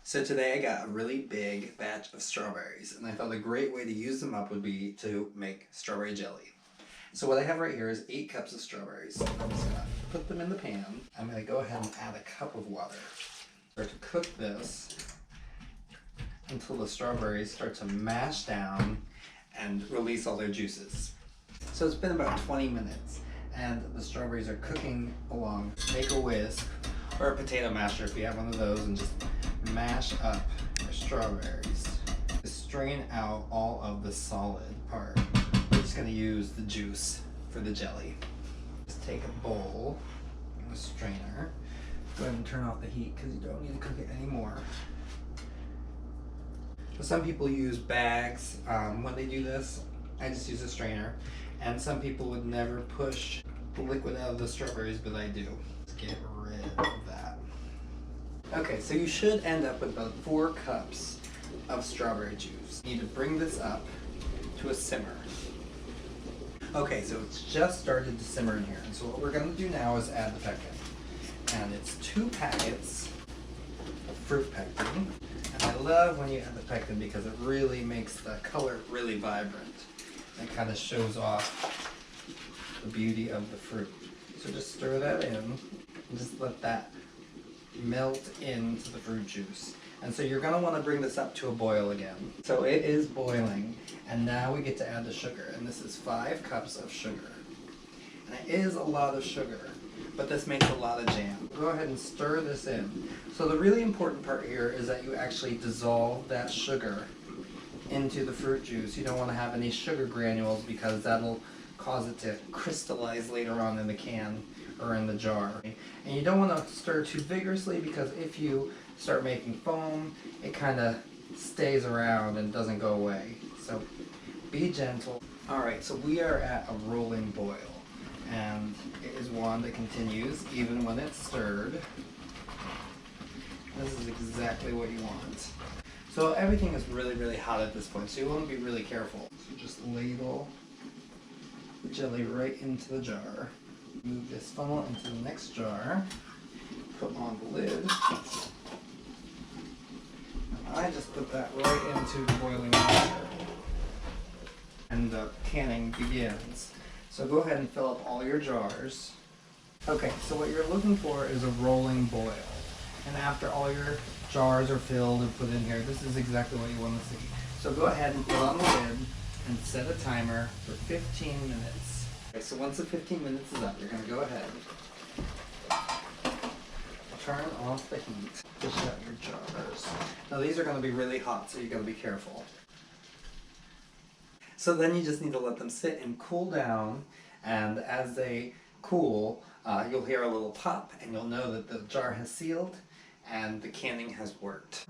So today I got a really big batch of strawberries, and I thought a great way to use them up would be to make strawberry jelly. So what I have right here is 8 cups of strawberries. So I'm just gonna put them in the pan. I'm gonna go ahead and add a cup of water. Start to cook this until the strawberries start to mash down and release all their juices. So it's been about 20 minutes and the strawberries are cooking along. Make a whisk or a potato masher if you have one of those and just mash up your strawberries. Strain out all of the solid part. We're just going to use the juice for the jelly. Just take a bowl and a strainer. Go ahead and turn off the heat because you don't need to cook it anymore. So some people use bags when they do this. I just use a strainer. And some people would never push the liquid out of the strawberries, but I do. Let's get rid of that. Okay, so you should end up with about 4 cups of strawberry juice. You need to bring this up to a simmer. Okay, so it's just started to simmer in here. And so what we're going to do now is add the pectin. And it's 2 packets of fruit pectin. And I love when you add the pectin because it really makes the color really vibrant. It kind of shows off the beauty of the fruit. So just stir that in and just let that melt into the fruit juice. And so you're going to want to bring this up to a boil again. So it is boiling, and now we get to add the sugar. And this is 5 cups of sugar. And it is a lot of sugar, but this makes a lot of jam. Go ahead and stir this in. So the really important part here is that you actually dissolve that sugar into the fruit juice. You don't want to have any sugar granules because that'll cause it to crystallize later on in the can or in the jar. And you don't want to stir too vigorously because if you start making foam, it kind of stays around and doesn't go away. So be gentle. Alright, so we are at a rolling boil, and it is one that continues even when it's stirred. This is exactly what you want. So everything is really, really hot at this point, so you want to be really careful. So just ladle the jelly right into the jar. Move this funnel into the next jar. Put on the lid. And I just put that right into the boiling water. And the canning begins. So go ahead and fill up all your jars. Okay, so what you're looking for is a rolling boil. And after all your jars are filled and put in here, this is exactly what you want to see. So go ahead and put on the lid and set a timer for 15 minutes. Okay, so once the 15 minutes is up, you're going to go ahead, turn off the heat, fish out your jars. Now these are going to be really hot, so you got to be careful. So then you just need to let them sit and cool down, and as they cool, you'll hear a little pop and you'll know that the jar has sealed and the canning has worked.